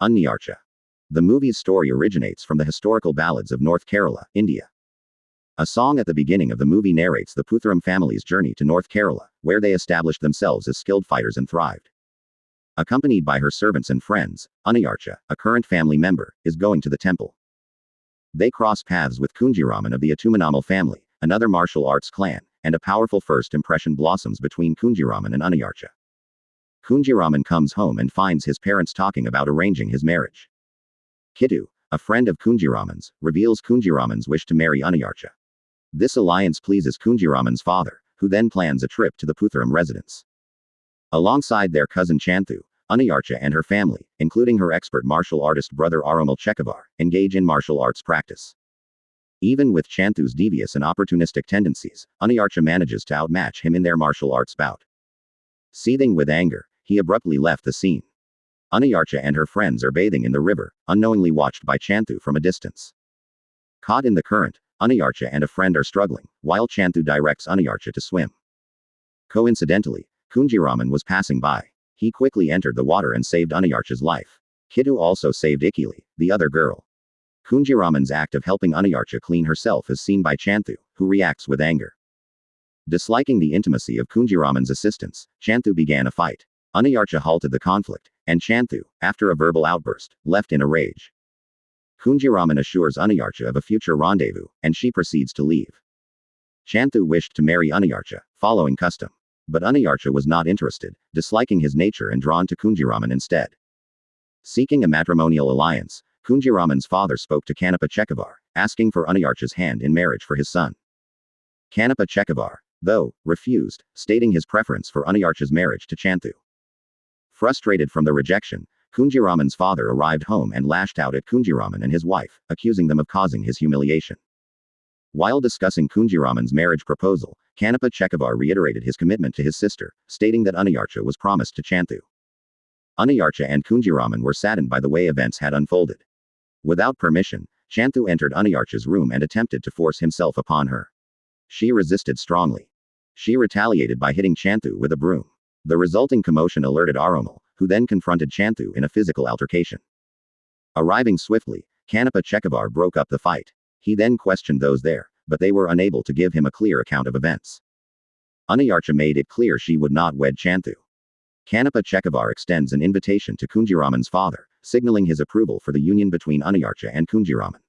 Unniyarcha. The movie's story originates from the historical ballads of North Kerala, India. A song at the beginning of the movie narrates the Puthuram family's journey to North Kerala, where they established themselves as skilled fighters and thrived. Accompanied by her servants and friends, Unniyarcha, a current family member, is going to the temple. They cross paths with Kunjiraman of the Attumanammal family, another martial arts clan, and a powerful first impression blossoms between Kunjiraman and Unniyarcha. Kunjiraman comes home and finds his parents talking about arranging his marriage. Kittu, a friend of Kunjiraman's, reveals Kunjiraman's wish to marry Unniyarcha. This alliance pleases Kunjiraman's father, who then plans a trip to the Puthuram residence. Alongside their cousin Chanthu, Unniyarcha and her family, including her expert martial artist brother Aromal Chekavar, engage in martial arts practice. Even with Chanthu's devious and opportunistic tendencies, Unniyarcha manages to outmatch him in their martial arts bout. Seething with anger, he abruptly left the scene. Unniyarcha and her friends are bathing in the river, unknowingly watched by Chanthu from a distance. Caught in the current, Unniyarcha and a friend are struggling, while Chanthu directs Unniyarcha to swim. Coincidentally, Kunjiraman was passing by. He quickly entered the water and saved Unniyarcha's life. Kittu also saved Ikili, the other girl. Kunjiraman's act of helping Unniyarcha clean herself is seen by Chanthu, who reacts with anger. Disliking the intimacy of Kunjiraman's assistance, Chanthu began a fight. Unniyarcha halted the conflict, and Chanthu, after a verbal outburst, left in a rage. Kunjiraman assures Unniyarcha of a future rendezvous, and she proceeds to leave. Chanthu wished to marry Unniyarcha, following custom. But Unniyarcha was not interested, disliking his nature and drawn to Kunjiraman instead. Seeking a matrimonial alliance, Kunjiraman's father spoke to Kanapa Chekavar, asking for Unniyarcha's hand in marriage for his son. Kanapa Chekavar, though, refused, stating his preference for Unniyarcha's marriage to Chanthu. Frustrated from the rejection, Kunjiraman's father arrived home and lashed out at Kunjiraman and his wife, accusing them of causing his humiliation. While discussing Kunjiraman's marriage proposal, Kanapa Chekavar reiterated his commitment to his sister, stating that Unniyarcha was promised to Chanthu. Unniyarcha and Kunjiraman were saddened by the way events had unfolded. Without permission, Chanthu entered Unniyarcha's room and attempted to force himself upon her. She resisted strongly. She retaliated by hitting Chanthu with a broom. The resulting commotion alerted Aromal, who then confronted Chanthu in a physical altercation. Arriving swiftly, Kanapa Chekavar broke up the fight. He then questioned those there, but they were unable to give him a clear account of events. Unniyarcha made it clear she would not wed Chanthu. Kanapa Chekavar extends an invitation to Kunjiraman's father, signaling his approval for the union between Unniyarcha and Kunjiraman.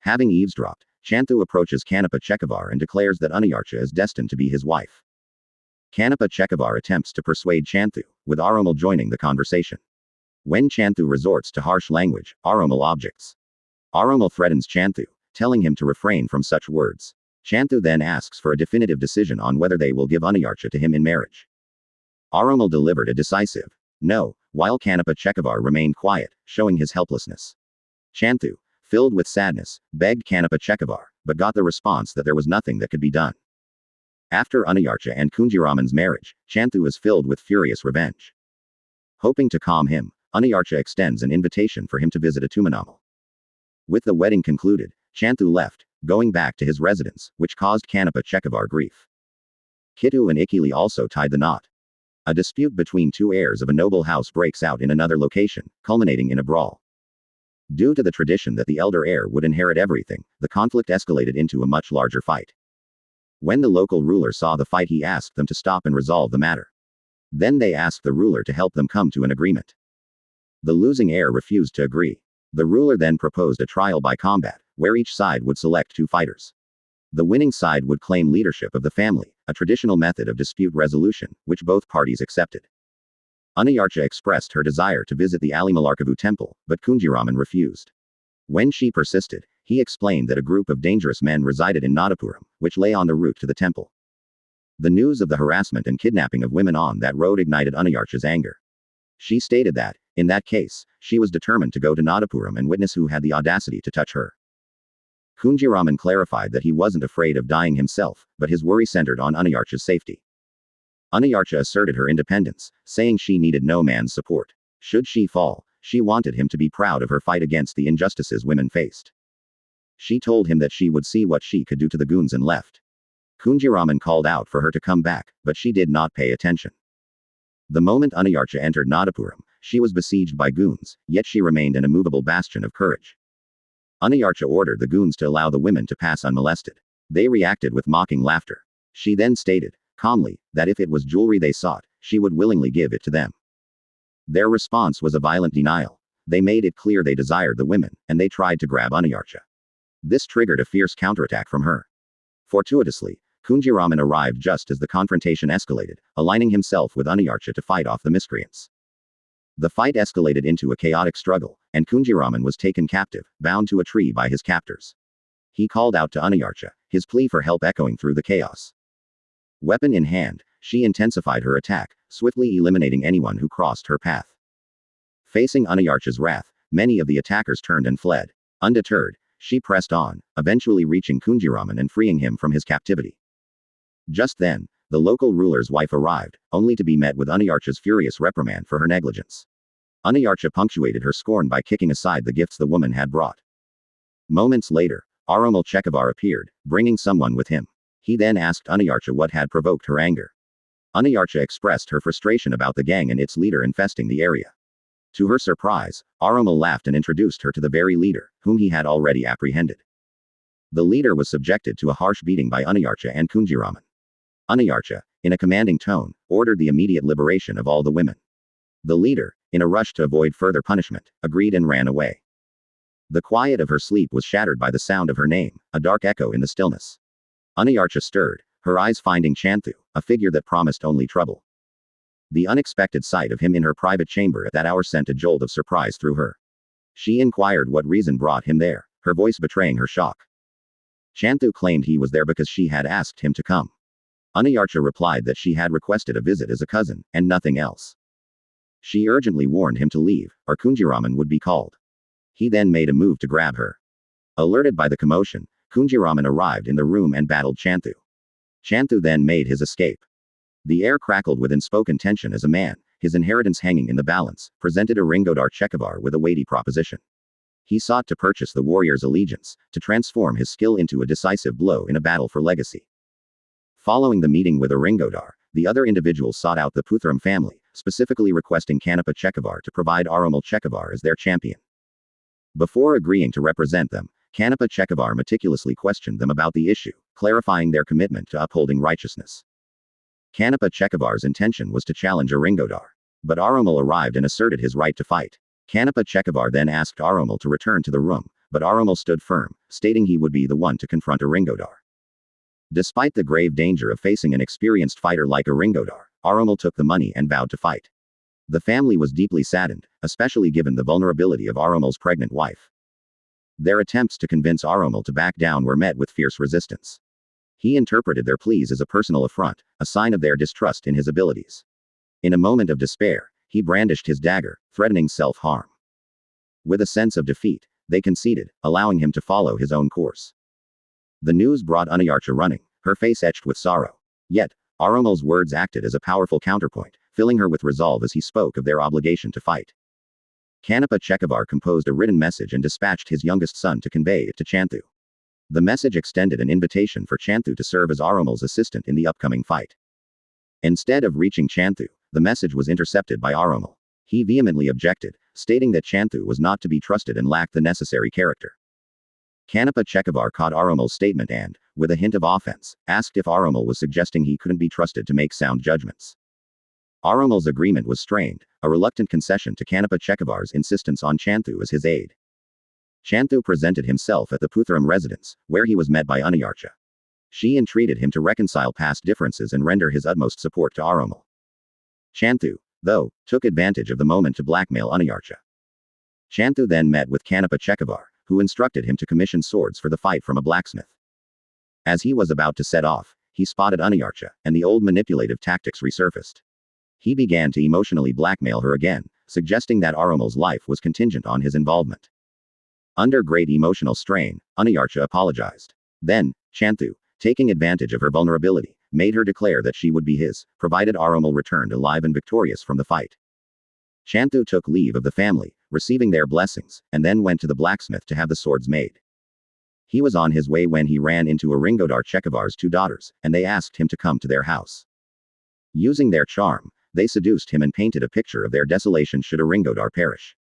Having eavesdropped, Chanthu approaches Kanapa Chekavar and declares that Unniyarcha is destined to be his wife. Kanapa Chekavar attempts to persuade Chanthu, with Aromal joining the conversation. When Chanthu resorts to harsh language, Aromal objects. Aromal threatens Chanthu, telling him to refrain from such words. Chanthu then asks for a definitive decision on whether they will give Unniyarcha to him in marriage. Aromal delivered a decisive no, while Kanapa Chekavar remained quiet, showing his helplessness. Chanthu, filled with sadness, begged Kanapa Chekavar, but got the response that there was nothing that could be done. After Unniyarcha and Kunjiraman's marriage, Chanthu is filled with furious revenge. Hoping to calm him, Unniyarcha extends an invitation for him to visit Attumanammal. With the wedding concluded, Chanthu left, going back to his residence, which caused Kanapa Chekavar grief. Kittu and Ikili also tied the knot. A dispute between two heirs of a noble house breaks out in another location, culminating in a brawl. Due to the tradition that the elder heir would inherit everything, the conflict escalated into a much larger fight. When the local ruler saw the fight, he asked them to stop and resolve the matter. Then they asked the ruler to help them come to an agreement. The losing heir refused to agree. The ruler then proposed a trial by combat, where each side would select two fighters. The winning side would claim leadership of the family, a traditional method of dispute resolution, which both parties accepted. Unniyarcha expressed her desire to visit the Alimallarkavu temple, but Kunjiraman refused. When she persisted, he explained that a group of dangerous men resided in Nadapuram, which lay on the route to the temple. The news of the harassment and kidnapping of women on that road ignited Unniyarcha's anger. She stated that, in that case, she was determined to go to Nadapuram and witness who had the audacity to touch her. Kunjiraman clarified that he wasn't afraid of dying himself, but his worry centered on Unniyarcha's safety. Unniyarcha asserted her independence, saying she needed no man's support. Should she fall, she wanted him to be proud of her fight against the injustices women faced. She told him that she would see what she could do to the goons and left. Kunjiraman called out for her to come back, but she did not pay attention. The moment Unniyarcha entered Nadapuram, She was besieged by goons, yet she remained an immovable bastion of courage. Aniyarcha ordered the goons to allow the women to pass unmolested. They reacted with mocking laughter. She then stated, calmly, that if it was jewelry they sought, she would willingly give it to them. Their response was a violent denial. They made it clear they desired the women, and they tried to grab Aniyarcha. This triggered a fierce counterattack from her. Fortuitously, Kunjiraman arrived just as the confrontation escalated, aligning himself with Aniyarcha to fight off the miscreants. The fight escalated into a chaotic struggle, and Kunjiraman was taken captive, bound to a tree by his captors. He called out to Aniyarcha, his plea for help echoing through the chaos. Weapon in hand, she intensified her attack, swiftly eliminating anyone who crossed her path. Facing Aniyarcha's wrath, many of the attackers turned and fled. Undeterred, she pressed on, eventually reaching Kunjiraman and freeing him from his captivity. Just then, the local ruler's wife arrived, only to be met with Aniyarcha's furious reprimand for her negligence. Aniyarcha punctuated her scorn by kicking aside the gifts the woman had brought. Moments later, Aromal Chekevar appeared, bringing someone with him. He then asked Aniyarcha what had provoked her anger. Aniyarcha expressed her frustration about the gang and its leader infesting the area. To her surprise, Aromal laughed and introduced her to the very leader, whom he had already apprehended. The leader was subjected to a harsh beating by Aniyarcha and Kunjiraman. Aniyarcha, in a commanding tone, ordered the immediate liberation of all the women. The leader, in a rush to avoid further punishment, agreed and ran away. The quiet of her sleep was shattered by the sound of her name, a dark echo in the stillness. Aniyarcha stirred, her eyes finding Chanthu, a figure that promised only trouble. The unexpected sight of him in her private chamber at that hour sent a jolt of surprise through her. She inquired what reason brought him there, her voice betraying her shock. Chanthu claimed he was there because she had asked him to come. Aniyarcha replied that she had requested a visit as a cousin, and nothing else. She urgently warned him to leave, or Kunjiraman would be called. He then made a move to grab her. Alerted by the commotion, Kunjiraman arrived in the room and battled Chanthu. Chanthu then made his escape. The air crackled with unspoken tension as a man, his inheritance hanging in the balance, presented Aringodar Chekevar with a weighty proposition. He sought to purchase the warrior's allegiance, to transform his skill into a decisive blow in a battle for legacy. Following the meeting with Aringodar, the other individuals sought out the Puthram family, specifically requesting Kanapa Chekevar to provide Aromal Chekevar as their champion. Before agreeing to represent them, Kanapa Chekevar meticulously questioned them about the issue, clarifying their commitment to upholding righteousness. Kanapa Chekevar's intention was to challenge Aringodar. But Aromal arrived and asserted his right to fight. Kanapa Chekevar then asked Aromal to return to the room, but Aromal stood firm, stating he would be the one to confront Aringodar. Despite the grave danger of facing an experienced fighter like Aringodar, Aromal took the money and vowed to fight. The family was deeply saddened, especially given the vulnerability of Aromal's pregnant wife. Their attempts to convince Aromal to back down were met with fierce resistance. He interpreted their pleas as a personal affront, a sign of their distrust in his abilities. In a moment of despair, he brandished his dagger, threatening self-harm. With a sense of defeat, they conceded, allowing him to follow his own course. The news brought Aniyarcha running, her face etched with sorrow. Yet, Aromal's words acted as a powerful counterpoint, filling her with resolve as he spoke of their obligation to fight. Kanapa Chekevar composed a written message and dispatched his youngest son to convey it to Chanthu. The message extended an invitation for Chanthu to serve as Aromal's assistant in the upcoming fight. Instead of reaching Chanthu, the message was intercepted by Aromal. He vehemently objected, stating that Chanthu was not to be trusted and lacked the necessary character. Kanapa Chekevar caught Aromal's statement and, with a hint of offense, asked if Aromal was suggesting he couldn't be trusted to make sound judgments. Aromal's agreement was strained, a reluctant concession to Kanapa Chekevar's insistence on Chanthu as his aide. Chanthu presented himself at the Puthram residence, where he was met by Aniyarcha. She entreated him to reconcile past differences and render his utmost support to Aromal. Chanthu, though, took advantage of the moment to blackmail Aniyarcha. Chanthu then met with Kanapa Chekevar, who instructed him to commission swords for the fight from a blacksmith. As he was about to set off, he spotted Aniyarcha, and the old manipulative tactics resurfaced. He began to emotionally blackmail her again, suggesting that Aromal's life was contingent on his involvement. Under great emotional strain, Aniyarcha apologized. Then, Chanthu, taking advantage of her vulnerability, made her declare that she would be his, provided Aromal returned alive and victorious from the fight. Chanthu took leave of the family, receiving their blessings, and then went to the blacksmith to have the swords made. He was on his way when he ran into Aringodar Chekevar's two daughters, and they asked him to come to their house. Using their charm, they seduced him and painted a picture of their desolation should Aringodar perish.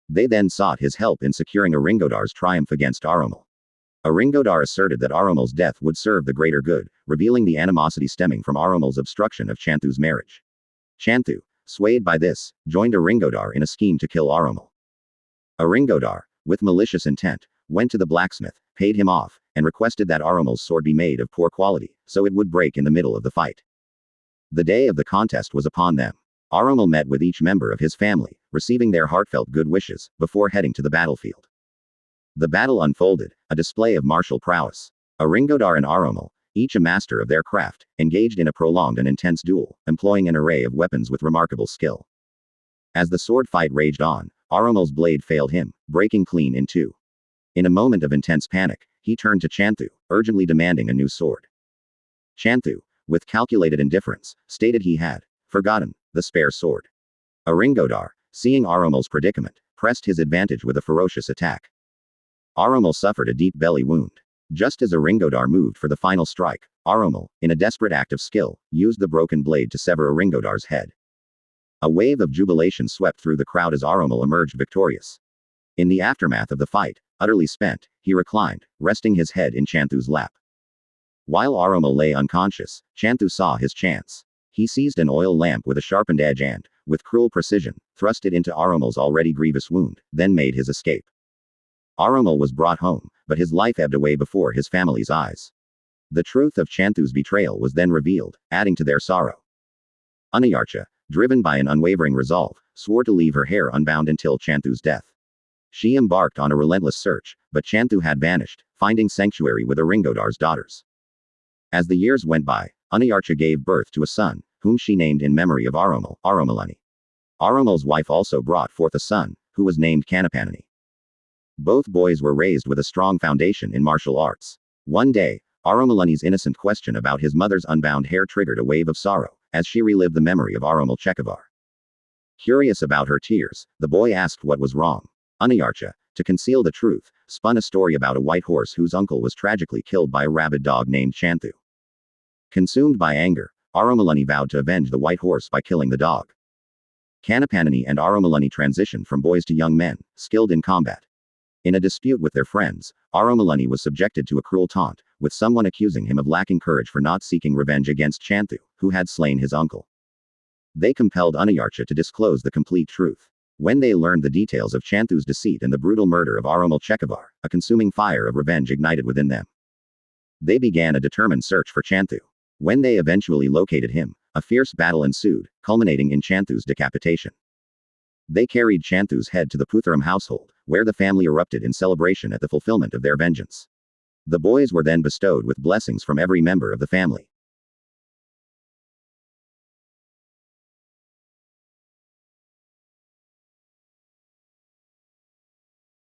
They then sought his help in securing Aringodar's triumph against Aromal. Aringodar asserted that Aromal's death would serve the greater good, revealing the animosity stemming from Aromal's obstruction of Chanthu's marriage. Chanthu, swayed by this, joined Aringodar in a scheme to kill Aromal. Aringodar, with malicious intent, went to the blacksmith, paid him off, and requested that Aromal's sword be made of poor quality, so it would break in the middle of the fight. The day of the contest was upon them. Aromal met with each member of his family, receiving their heartfelt good wishes, before heading to the battlefield. The battle unfolded, a display of martial prowess. Aringodar and Aromal, each a master of their craft, engaged in a prolonged and intense duel, employing an array of weapons with remarkable skill. As the sword fight raged on, Aromal's blade failed him, breaking clean in two. In a moment of intense panic, he turned to Chanthu, urgently demanding a new sword. Chanthu, with calculated indifference, stated he had forgotten the spare sword. Aringodar, seeing Aromal's predicament, pressed his advantage with a ferocious attack. Aromal suffered a deep belly wound. Just as Aringodar moved for the final strike, Aromal, in a desperate act of skill, used the broken blade to sever Aringodar's head. A wave of jubilation swept through the crowd as Aromal emerged victorious. In the aftermath of the fight, utterly spent, he reclined, resting his head in Chanthu's lap. While Aromal lay unconscious, Chanthu saw his chance. He seized an oil lamp with a sharpened edge and, with cruel precision, thrust it into Aromal's already grievous wound, then made his escape. Aromal was brought home, but his life ebbed away before his family's eyes. The truth of Chanthu's betrayal was then revealed, adding to their sorrow. Aniyarcha, driven by an unwavering resolve, swore to leave her hair unbound until Chanthu's death. She embarked on a relentless search, but Chanthu had vanished, finding sanctuary with Aringodar's daughters. As the years went by, Aniyarcha gave birth to a son, whom she named in memory of Aromal, Aromalani. Aromal's wife also brought forth a son, who was named Kanapanani. Both boys were raised with a strong foundation in martial arts. One day, Aromalani's innocent question about his mother's unbound hair triggered a wave of sorrow, as she relived the memory of Aromal Chekevar. Curious about her tears, the boy asked what was wrong. Aniyarcha, to conceal the truth, spun a story about a white horse whose uncle was tragically killed by a rabid dog named Chanthu. Consumed by anger, Aromalani vowed to avenge the white horse by killing the dog. Kanapanani and Aromalani transitioned from boys to young men, skilled in combat. In a dispute with their friends, Aromalani was subjected to a cruel taunt, with someone accusing him of lacking courage for not seeking revenge against Chanthu, who had slain his uncle. They compelled Aniyarcha to disclose the complete truth. When they learned the details of Chanthu's deceit and the brutal murder of Aromal Chekevar, a consuming fire of revenge ignited within them. They began a determined search for Chanthu. When they eventually located him, a fierce battle ensued, culminating in Chanthu's decapitation. They carried Chanthu's head to the Puthuram household, where the family erupted in celebration at the fulfillment of their vengeance. The boys were then bestowed with blessings from every member of the family.